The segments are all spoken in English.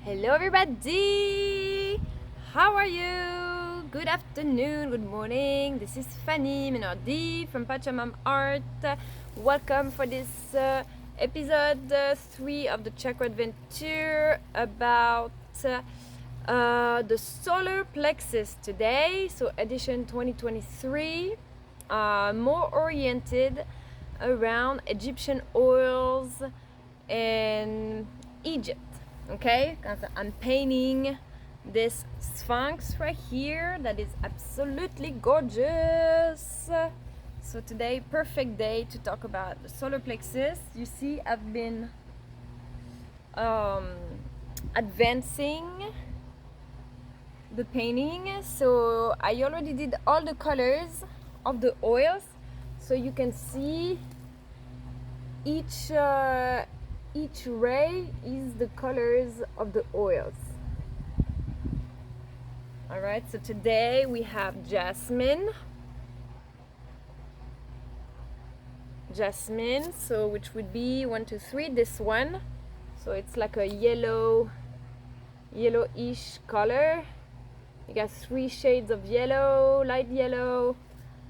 Hello everybody! How are you? Good afternoon, good morning. This is Fanny Menardi from Pachamam Art. Welcome for this episode 3 of the Chakradventure about the solar plexus today. So edition 2023, more oriented around Egyptian oils and Egypt. Okay, because I'm painting this sphinx right here that is absolutely gorgeous. So today, perfect day to talk about the solar plexus. You see, I've been advancing the painting. So I already did all the colors of the oils, so you can see each ray is the colors of the oils. All right, so today we have Jasmin, so which would be 1, 2, 3, this one. So it's like a yellowish color. You got 3 shades of yellow, light yellow,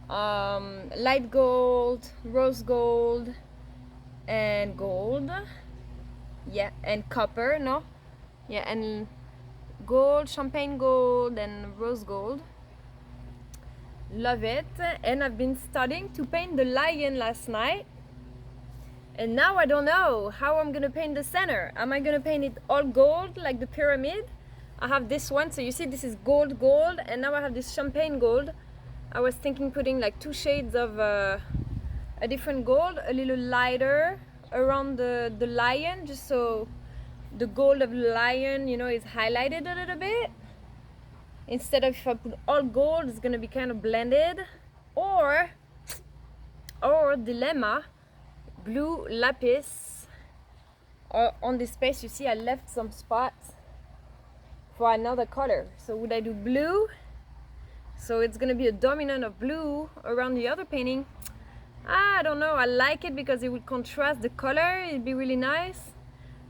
light gold, rose gold, and gold. Yeah, and copper, no? Yeah, and gold, champagne gold, and rose gold. Love it. And I've been starting to paint the lion last night. And now I don't know how I'm gonna paint the center. Am I gonna paint it all gold, like the pyramid? I have this one, so you see this is gold, and now I have this champagne gold. I was thinking putting like 2 shades of a different gold, a little lighter around the lion, just so the gold of the lion, you know, is highlighted a little bit. Instead of if I put all gold, it's gonna be kind of blended. Or dilemma, blue lapis. On this space, you see I left some spots for another color. So would I do blue? So it's gonna be a dominant of blue around the other painting. I don't know, I like it because it would contrast the color, it'd be really nice.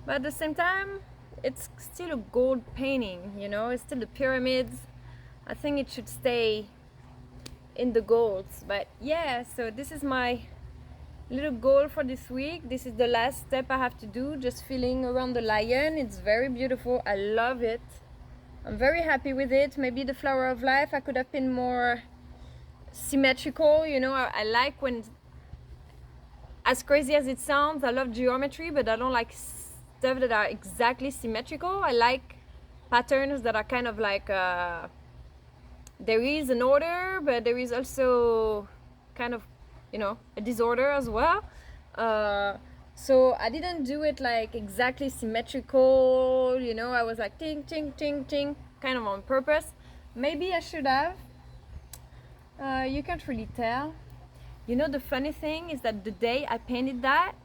But at the same time, it's still a gold painting, you know, it's still the pyramids. I think it should stay in the golds. But yeah, so this is my little goal for this week. This is the last step I have to do, just filling around the lion. It's very beautiful, I love it. I'm very happy with it. Maybe the flower of life, I could have been more symmetrical, you know. I like when, as crazy as it sounds, I love geometry, but I don't like stuff that are exactly symmetrical. I like patterns that are kind of like, there is an order, but there is also kind of, you know, a disorder as well. So I didn't do it like exactly symmetrical, you know. I was like ting, ting, ting, ting, kind of on purpose. Maybe I should have. You can't really tell. You know, the funny thing is that the day I painted that,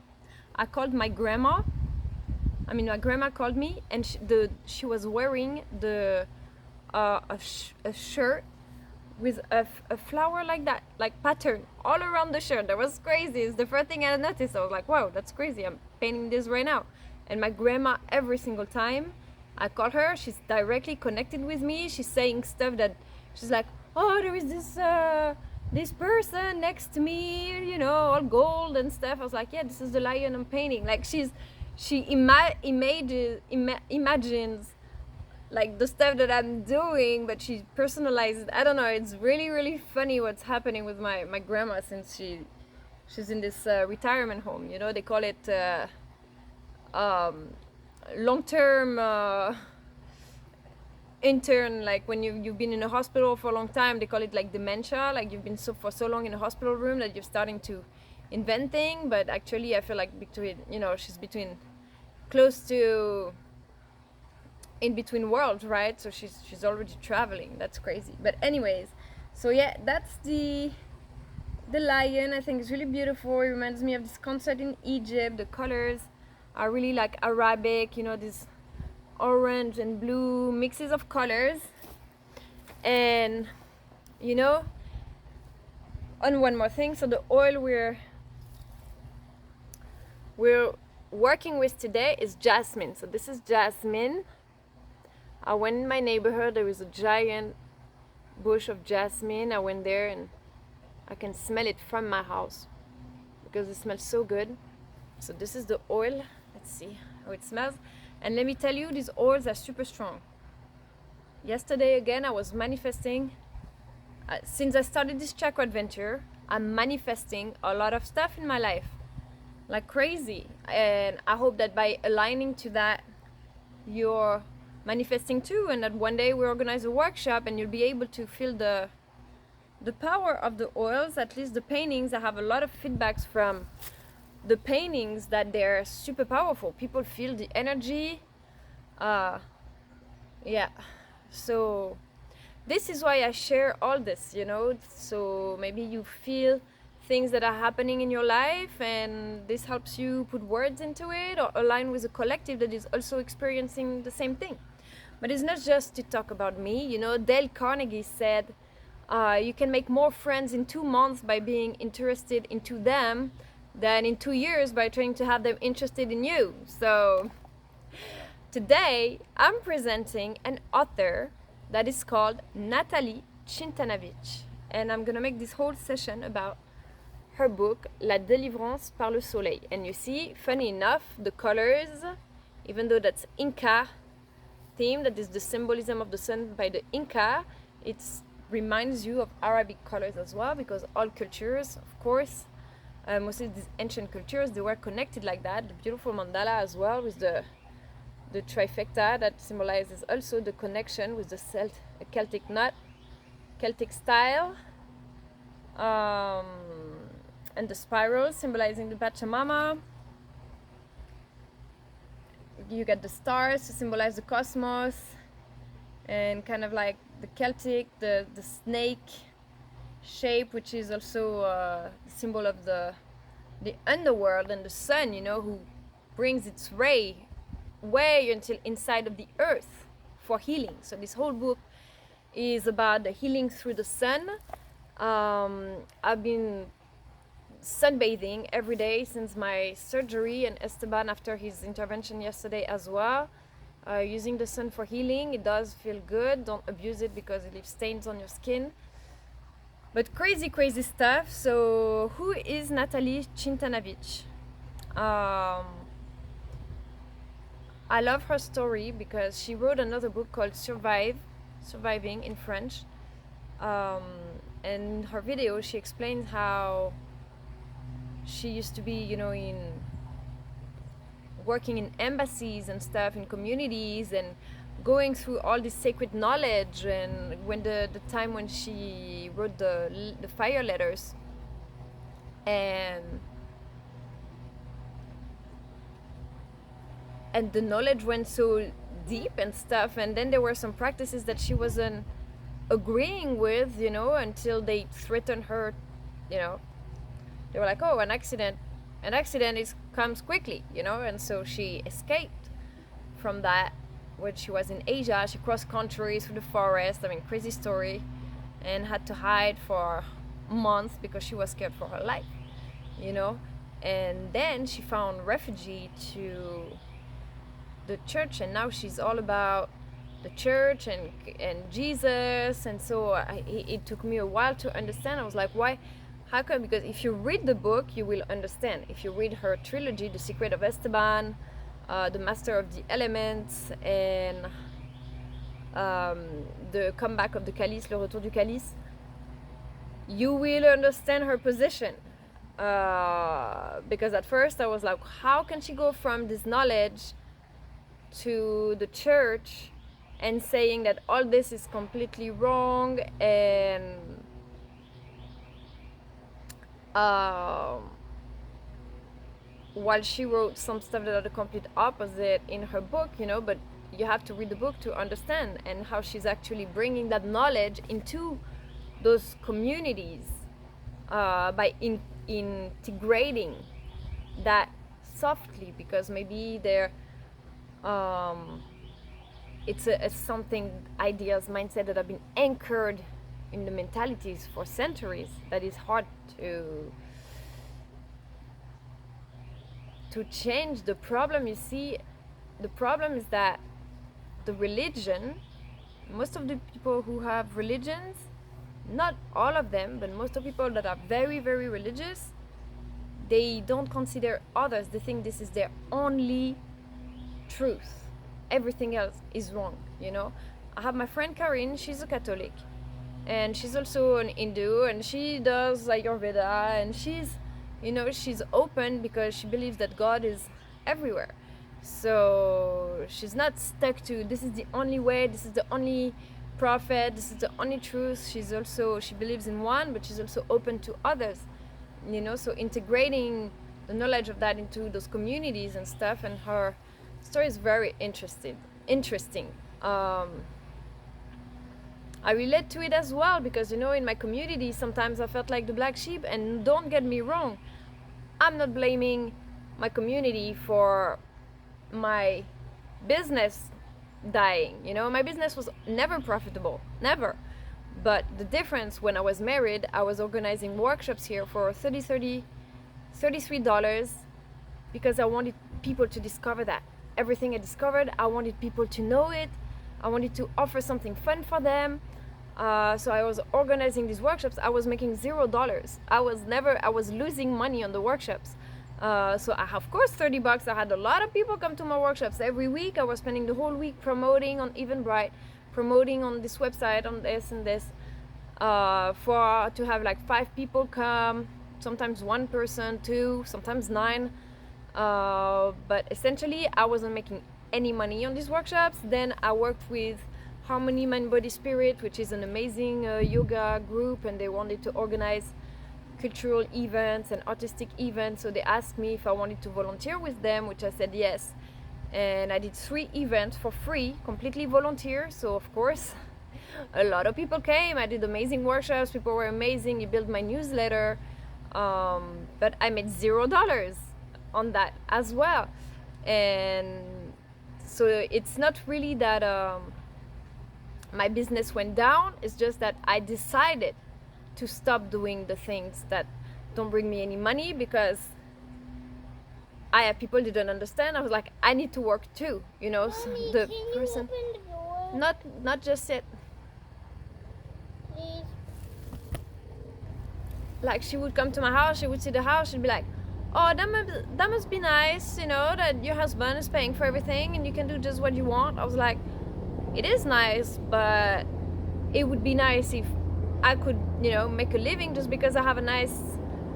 I called my grandma. My grandma called me, and she was wearing a shirt with a flower like that, like pattern all around the shirt. That was crazy. It's the first thing I noticed. I was like, wow, that's crazy. I'm painting this right now. And my grandma, every single time I call her, she's directly connected with me. She's saying stuff that she's like, oh, there is this person next to me, you know, all gold and stuff. I was like, yeah, this is the lion I'm painting. Like she imagines like the stuff that I'm doing, but she personalizes it. I don't know, it's really, really funny what's happening with my grandma since she's in this retirement home, you know. They call it long-term intern, like when you've been in a hospital for a long time, they call it like dementia, like you've been for so long in a hospital room that you're starting to invent things. But actually I feel like between, you know, she's close to in between worlds, right? So she's already traveling. That's crazy. But anyways, so yeah, that's the lion. I think it's really beautiful. It reminds me of this concert in Egypt. The colors are really like Arabic, you know, this orange and blue mixes of colors. And you know, on one more thing, so the oil we're working with today is Jasmin. So this is Jasmin, I went in my neighborhood, there was a giant bush of jasmine. I went there and I can smell it from my house because it smells so good. So this is the oil. Let's see how it smells. And let me tell you, these oils are super strong. Yesterday again, I was manifesting. Since I started this Chakradventure, I'm manifesting a lot of stuff in my life, like crazy. And I hope that by aligning to that, you're manifesting too, and that one day we organize a workshop and you'll be able to feel the power of the oils. At least the paintings, I have a lot of feedbacks from the paintings that they're super powerful. People feel the energy. Yeah, so this is why I share all this, you know, so maybe you feel things that are happening in your life and this helps you put words into it or align with a collective that is also experiencing the same thing. But it's not just to talk about me, you know. Dale Carnegie said, you can make more friends in 2 months by being interested into them than in 2 years by trying to have them interested in you. So today I'm presenting an author that is called Natalie Chintanavich, and I'm gonna make this whole session about her book La délivrance par le Soleil. And you see, funny enough, the colors, even though that's Inca theme, that is the symbolism of the sun by the Inca, it reminds you of Arabic colors as well, because all cultures, of course, mostly these ancient cultures, they were connected like that. The beautiful mandala as well with the trifecta that symbolizes also the connection with the Celtic knot, Celtic style, and the spiral symbolizing the Pachamama. You get the stars to symbolize the cosmos, and kind of like the Celtic, the snake shape, which is also the symbol of the underworld, and the sun, you know, who brings its ray way until inside of the earth for healing. So this whole book is about the healing through the sun. I've been sunbathing every day since my surgery, and Esteban after his intervention yesterday as well, using the sun for healing. It does feel good. Don't abuse it because it leaves stains on your skin, but crazy stuff. So who is Natalie Chintanavich? I love her story because she wrote another book called Surviving in French. And in her video, she explains how she used to be, you know, working in embassies and stuff, in communities, and going through all this sacred knowledge. And when the time when she wrote the fire letters, and the knowledge went so deep and stuff, and then there were some practices that she wasn't agreeing with, you know, until they threatened her, you know. They were like, oh, an accident comes quickly, you know. And so she escaped from that when she was in Asia. She crossed countries through the forest, I mean, crazy story, and had to hide for months because she was scared for her life, you know. And then she found refuge to the church, and now she's all about the church and Jesus. And so it took me a while to understand. I was like, why? How come? Because if you read the book, you will understand. If you read her trilogy, The Secret of Esteban, The Master of the Elements, and The Comeback of the Calice, Le Retour du Calice, you will understand her position. Because at first I was like, how can she go from this knowledge to the church and saying that all this is completely wrong? And while she wrote some stuff that are the complete opposite in her book, you know. But you have to read the book to understand, and how she's actually bringing that knowledge into those communities by integrating that softly, because maybe they're it's something, ideas, mindset that have been anchored in the mentalities for centuries, that is hard to change. The problem, you see, the problem is that the religion, most of the people who have religions, not all of them, but most of the people that are very, very religious, they don't consider others. They think this is their only truth. Everything else is wrong, you know. I have my friend Karin, she's a Catholic, and she's also an Hindu, and she does Ayurveda, and she's, you know, she's open because she believes that God is everywhere. So she's not stuck to this is the only way, this is the only prophet, this is the only truth. She believes in one, but she's also open to others, you know. So integrating the knowledge of that into those communities and stuff, and her story is very interesting. I relate to it as well because, you know, in my community sometimes I felt like the black sheep, and don't get me wrong, I'm not blaming my community for my business dying. You know, my business was never profitable, never. But the difference, when I was married, I was organizing workshops here for $33 because I wanted people to discover that. Everything I discovered, I wanted people to know it. I wanted to offer something fun for them. So I was organizing these workshops. I was making $0. I was losing money on the workshops. So I, of course, $30. I had a lot of people come to my workshops every week. I was spending the whole week promoting on Eventbrite, promoting on this website, on this and this, to have like 5 people come, sometimes 1 person, 2, sometimes 9. But essentially, I wasn't making any money on these workshops. Then I worked with Harmony Mind Body Spirit, which is an amazing yoga group, and they wanted to organize cultural events and artistic events. So they asked me if I wanted to volunteer with them, which I said yes. And I did 3 events for free, completely volunteer. So of course, a lot of people came. I did amazing workshops. People were amazing. You built my newsletter. But I made $0 on that as well. And so it's not really that my business went down. It's just that I decided to stop doing the things that don't bring me any money because I had people who didn't understand. I was like, I need to work too, you know. Mommy, so the can person, you open the door? not just it. Please. Like, she would come to my house, she would see the house, she'd be like, oh, that must be nice, you know, that your husband is paying for everything and you can do just what you want. I was like, it is nice, but it would be nice if I could, you know, make a living. Just because I have a nice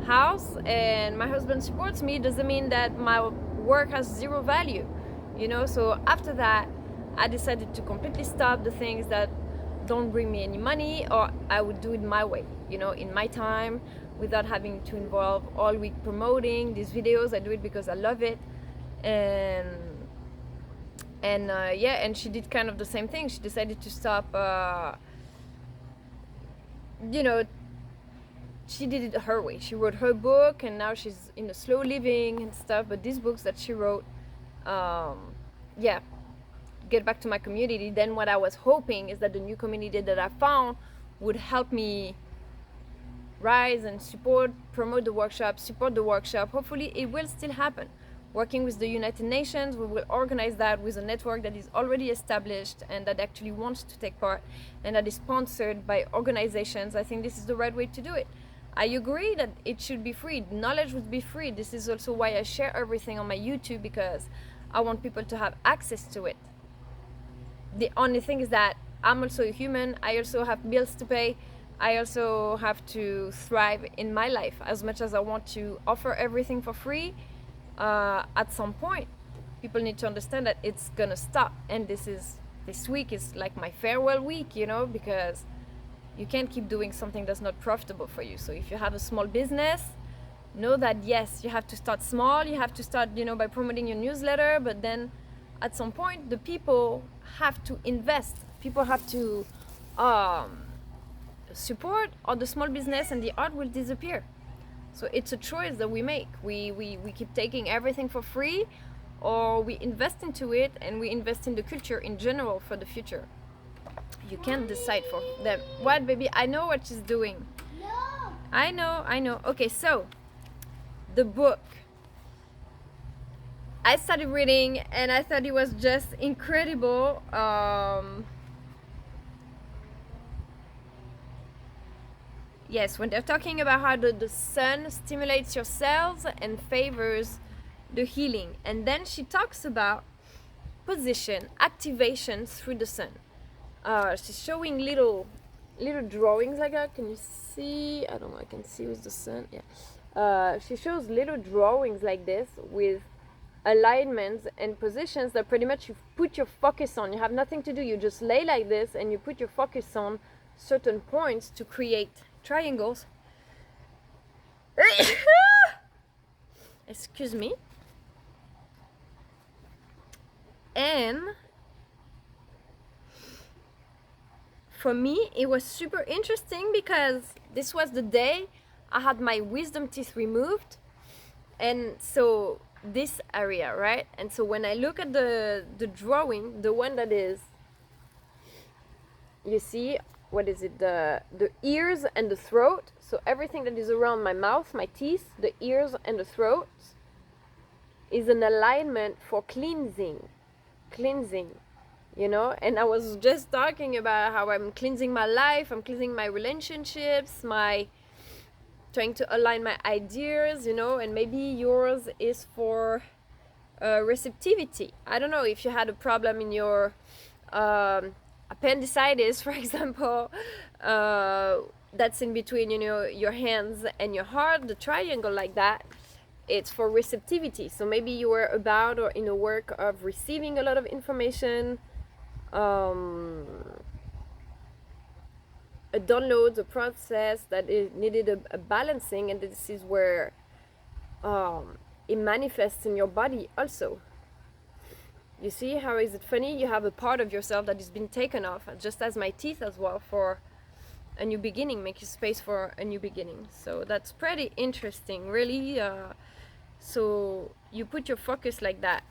house and my husband supports me doesn't mean that my work has 0 value, you know. So after that, I decided to completely stop the things that don't bring me any money, or I would do it my way, you know, in my time, without having to involve all week promoting these videos. I do it because I love it. And and she did kind of the same thing. She decided to stop, you know, she did it her way. She wrote her book, and now she's in a slow living and stuff. But these books that she wrote, get back to my community. Then what I was hoping is that the new community that I found would help me rise and promote the workshop, support the workshop. Hopefully it will still happen. Working with the United Nations, we will organize that with a network that is already established and that actually wants to take part and that is sponsored by organizations. I think this is the right way to do it. I agree that it should be free. Knowledge would be free. This is also why I share everything on my YouTube, because I want people to have access to it. The only thing is that I'm also a human. I also have bills to pay. I also have to thrive in my life. As much as I want to offer everything for free, at some point people need to understand that it's gonna stop. And this week is like my farewell week, you know, because you can't keep doing something that's not profitable for you. So if you have a small business, know that yes, you have to start small. You have to start, you know, by promoting your newsletter, but then at some point the people have to invest. People have to support, or the small business and the art will disappear. So it's a choice that we make. We keep taking everything for free, or we invest into it, and we invest in the culture in general for the future. You can't decide for them. What, baby? I know what she's doing. No. I know. Okay, so the book. I started reading and I thought it was just incredible. Yes, when they're talking about how the sun stimulates your cells and favors the healing. And then she talks about position, activation through the sun. She's showing little drawings like that. Can you see? I don't know, I can see with the sun. Yeah. She shows little drawings like this with alignments and positions that pretty much you put your focus on. You have nothing to do. You just lay like this and you put your focus on certain points to create triangles. Excuse me. And for me, it was super interesting because this was the day I had my wisdom teeth removed. And so this area, right? And so when I look at the drawing, the one that is, you see, what is it? The ears and the throat. So everything that is around my mouth, my teeth, the ears and the throat is an alignment for cleansing, you know. And I was just talking about how I'm cleansing my life, I'm cleansing my relationships, my trying to align my ideas, you know. And maybe yours is for receptivity. I don't know if you had a problem in your appendicitis, for example, that's in between, you know, your hands and your heart, the triangle like that. It's for receptivity. So maybe you were about or in a work of receiving a lot of information, a download, a process that it needed a balancing, and this is where it manifests in your body also. You see how is it funny? You have a part of yourself that is being taken off, just as my teeth as well, for a new beginning, make space for a new beginning. So that's pretty interesting, really. So you put your focus like that,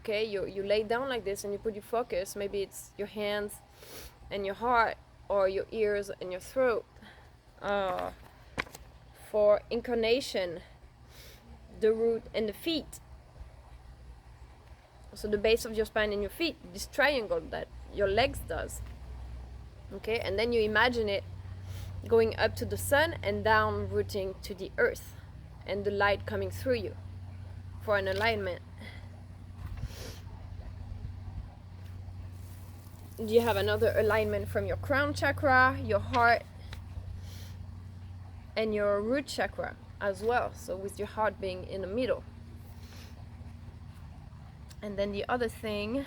okay? You lay down like this and you put your focus, maybe it's your hands and your heart, or your ears and your throat, for incarnation, the root and the feet. So the base of your spine and your feet, this triangle that your legs does, okay? And then you imagine it going up to the sun and down rooting to the earth, and the light coming through you for an alignment. You have another alignment from your crown chakra, your heart, and your root chakra as well, so with your heart being in the middle. And then the other thing,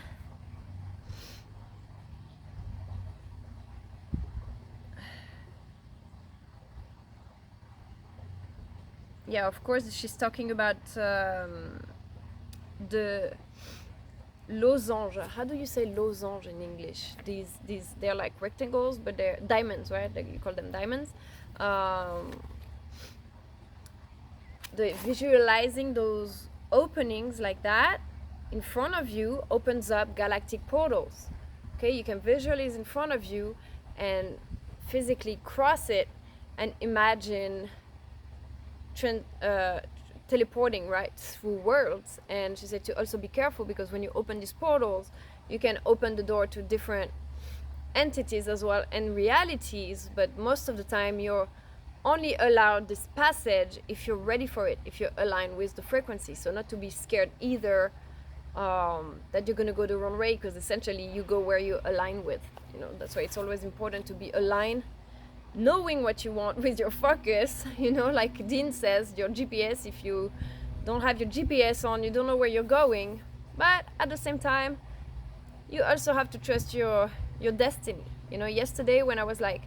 yeah, of course, she's talking about the losange. How do you say losange in English? These they're like rectangles, but they're diamonds, right? Like you call them diamonds. The visualizing those openings like that in front of you opens up galactic portals. Okay, you can visualize in front of you and physically cross it and imagine teleporting right through worlds. And she said to also be careful, because when you open these portals, you can open the door to different entities as well and realities, but most of the time you're only allowed this passage if you're ready for it, if you're aligned with the frequency. So not to be scared either that you're gonna go the wrong way, because essentially you go where you align with, you know. That's why it's always important to be aligned, knowing what you want with your focus, you know, like Dean says, your GPS. If you don't have your GPS on, you don't know where you're going. But at the same time, you also have to trust your destiny. You know, yesterday when I was like,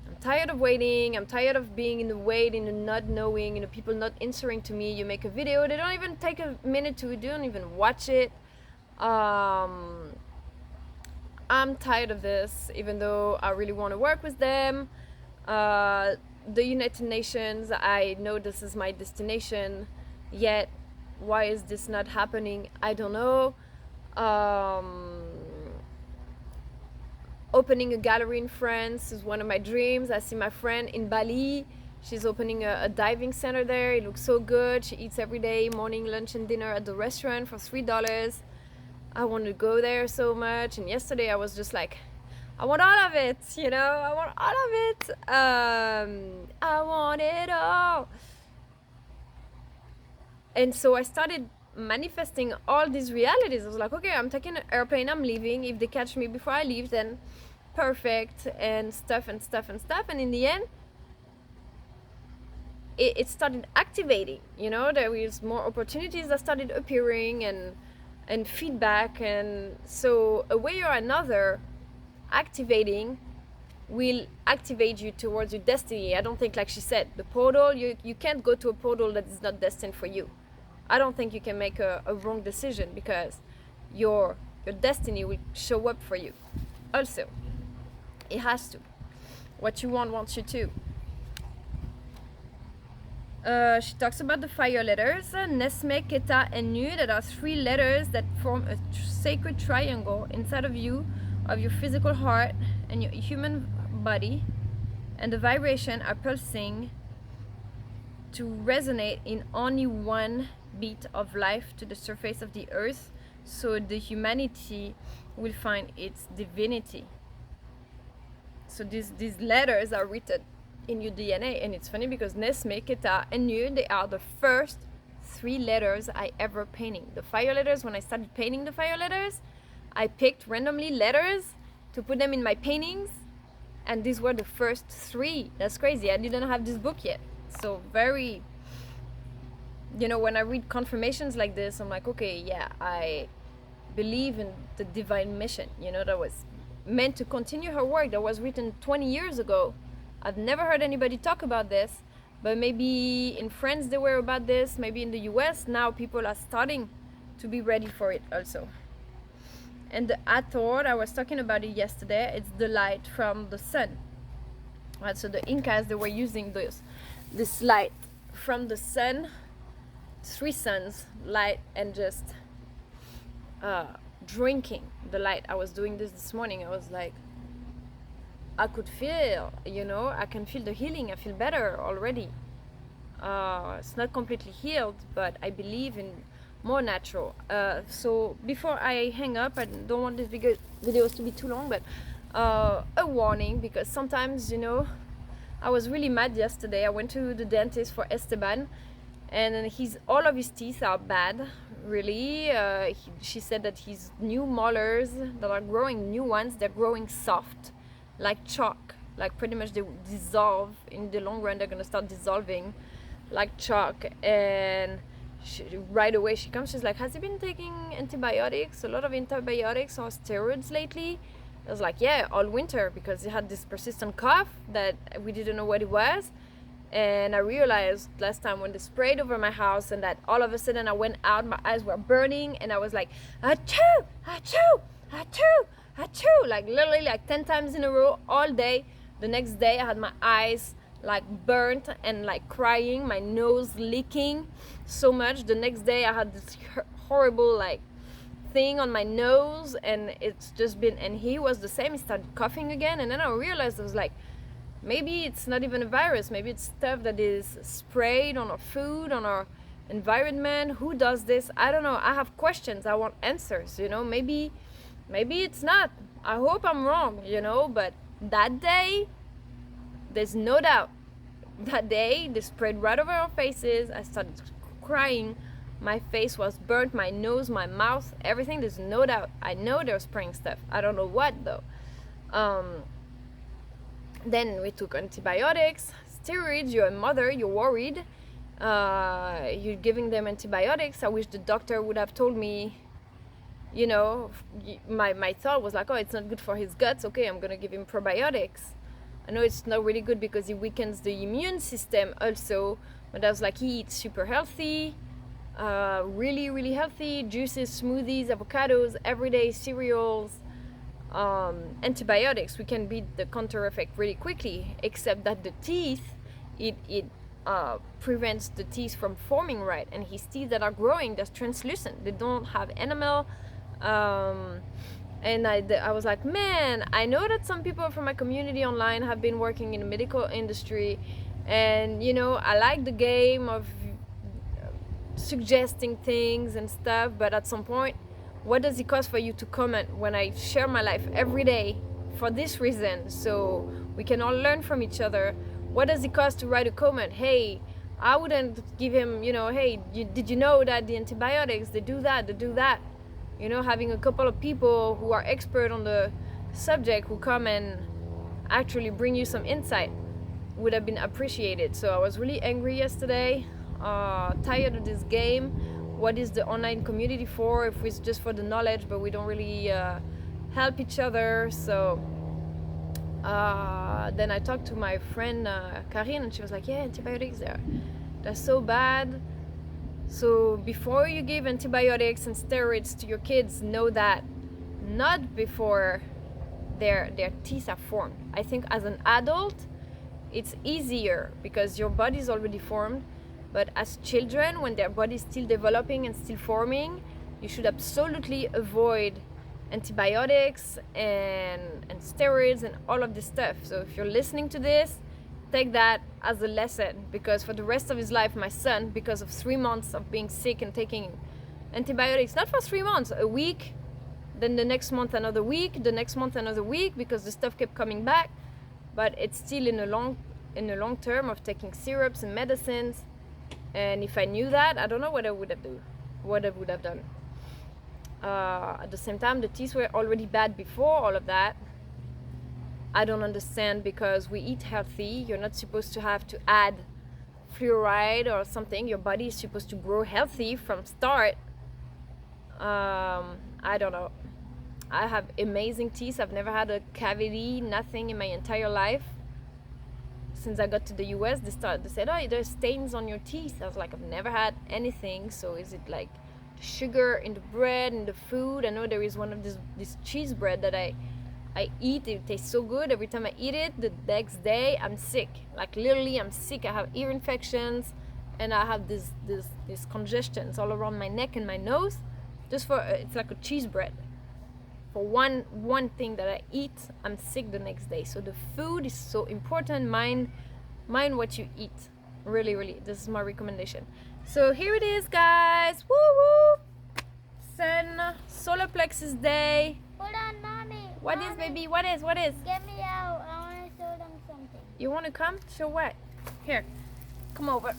I'm tired of waiting, I'm tired of being in the wait, in the not knowing, you know, people not answering to me. You make a video, they don't even take a minute to, they don't even watch it. I'm tired of this, even though I really want to work with them. The United Nations, I know this is my destination, yet why is this not happening? I don't know. Opening a gallery in France is one of my dreams. I see my friend in Bali. She's opening a diving center there. It looks so good. She eats every day, morning, lunch, and dinner at the restaurant for $3. I want to go there so much. And yesterday I was just like, I want all of it, you know? I want all of it. I want it all. And so I started manifesting all these realities. I was like, okay, I'm taking an airplane, I'm leaving. If they catch me before I leave, then perfect, and stuff and stuff and stuff. And in the end, it started activating, you know? There was more opportunities that started appearing, and feedback. And so a way or another, activating will activate you towards your destiny. I don't think, like she said, the portal, you can't go to a portal that is not destined for you. I don't think you can make a wrong decision, because your destiny will show up for you. Also, it has to. What you want wants you to. She talks about the fire letters, Nesme, Keta, and Nu, that are 3 letters that form a sacred triangle inside of you, of your physical heart and your human body, and the vibration are pulsing to resonate in only one beat of life to the surface of the earth, so the humanity will find its divinity. So these letters are written in your DNA, and it's funny because Nesme, Keta, and Nu, they are the first 3 letters I ever painting. The fire letters, when I started painting the fire letters, I picked randomly letters to put them in my paintings, and these were the first 3. That's crazy. I didn't have this book yet. So very, you know, when I read confirmations like this, I'm like, okay, yeah, I believe in the divine mission, you know, that was meant to continue her work that was written 20 years ago. I've never heard anybody talk about this, but maybe in France they were about this, maybe in the US now people are starting to be ready for it also. And the Hathor, I was talking about it yesterday, it's the light from the sun. Right, so the Incas, they were using this light from the sun, 3 suns, light, and just drinking the light. I was doing this morning. I was like, I could feel, you know, I can feel the healing. I feel better already. It's not completely healed, but I believe in more natural. So before I hang up, I don't want this videos to be too long, but a warning, because sometimes, you know, I was really mad yesterday. I went to the dentist for Esteban, and all of his teeth are bad, really. She said that his new molars that are growing, new ones, they're growing soft, like chalk, like pretty much they dissolve. In the long run, they're gonna start dissolving like chalk. And right away she comes, she's like, has he been taking antibiotics, a lot of antibiotics or steroids lately? I was like, yeah, all winter, because he had this persistent cough that we didn't know what it was. And I realized last time when they sprayed over my house, and that all of a sudden I went out, my eyes were burning, and I was like, achoo, achoo, achoo, achoo, like literally like 10 times in a row all day. The next day I had my eyes like burnt and like crying, my nose leaking so much. The next day I had this horrible like thing on my nose, and it's just been, and he was the same. He started coughing again, and then I realized, I was like, maybe it's not even a virus, maybe it's stuff that is sprayed on our food, on our environment. Who does this? I don't know. I have questions, I want answers, you know. Maybe it's not. I hope I'm wrong, you know. But that day, there's no doubt, that day they sprayed right over our faces. I started crying. My face was burnt, my nose, my mouth, everything. There's no doubt. I know they're spraying stuff. I don't know what though. Then we took antibiotics, steroids. You're a mother, you're worried. You're giving them antibiotics. I wish the doctor would have told me, you know, my thought was like, oh, it's not good for his guts. Okay, I'm gonna give him probiotics. I know it's not really good because it weakens the immune system also, but I was like, he eats super healthy, really, really healthy, juices, smoothies, avocados, everyday cereals, antibiotics. We can beat the counter effect really quickly, except that the teeth, it prevents the teeth from forming right, and his teeth that are growing, they're translucent, they don't have enamel. And I was like, man, I know that some people from my community online have been working in the medical industry, And you know, I like the game of suggesting things and stuff, but at some point, what does it cost for you to comment when I share my life every day for this reason, so we can all learn from each other? What does it cost to write a comment? Hey, I wouldn't give him, you know, hey, did you know that the antibiotics, they do that, you know, having a couple of people who are expert on the subject who come and actually bring you some insight would have been appreciated. So I was really angry yesterday, tired of this game. What is the online community for if it's just for the knowledge, but we don't really help each other? So then I talked to my friend Karine, and she was like, yeah, antibiotics, they're so bad. So before you give antibiotics and steroids to your kids, know that not before their teeth are formed. I think as an adult, it's easier because your body is already formed. But as children, when their body is still developing and still forming, you should absolutely avoid antibiotics and steroids and all of this stuff. So if you're listening to this, take that as a lesson, because for the rest of his life, my son, because of 3 months of being sick and taking antibiotics, not for 3 months, a week, then the next month another week, the next month another week, because the stuff kept coming back. But it's still in the long term of taking syrups and medicines. And if I knew that, I don't know what I would have done. At the same time, the teeth were already bad before all of that. I don't understand, because we eat healthy. You're not supposed to have to add fluoride or something. Your body is supposed to grow healthy from start. I don't know. I have amazing teeth. I've never had a cavity, nothing in my entire life. Since I got to the US, they said, oh, there's stains on your teeth. I was like, I've never had anything. So is it like the sugar in the bread and the food? I know there is one of this cheese bread that I eat. It tastes so good. Every time I eat it, the next day I'm sick. Like literally, I'm sick. I have ear infections, and I have this congestions all around my neck and my nose. Just for it's like a cheese bread. For one thing that I eat, I'm sick the next day. So the food is so important. Mind what you eat. Really, really. This is my recommendation. So here it is, guys. Woo woo! Solar Plexus Day. Hold on, mommy. What mommy, is, baby? What is? Get me out. I want to show them something. You want to come? Show what? Here, come over.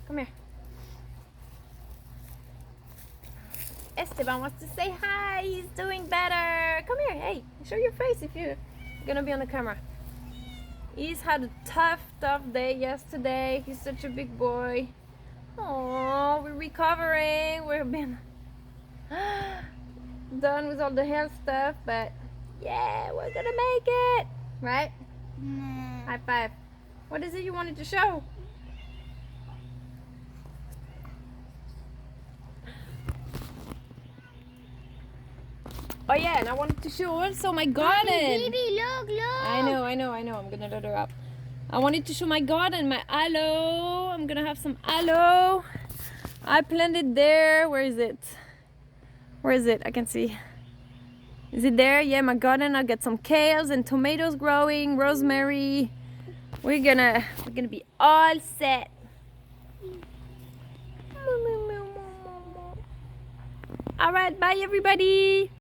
Come here. Esteban wants to say hi. He's doing better. Come here. Hey, show your face if you're gonna be on the camera. He's had a tough day yesterday. He's such a big boy. Oh, we're recovering. We've been done with all the health stuff, but yeah, we're gonna make it. Right? Nah. High five. What is it you wanted to show? Oh yeah, and I wanted to show also my garden. Baby, look. I know. I'm gonna let her up. I wanted to show my garden, my aloe. I'm gonna have some aloe. I planted there. Where is it? I can see. Is it there? Yeah, my garden. I got some kales and tomatoes growing, rosemary. We're gonna be all set. All right, bye everybody.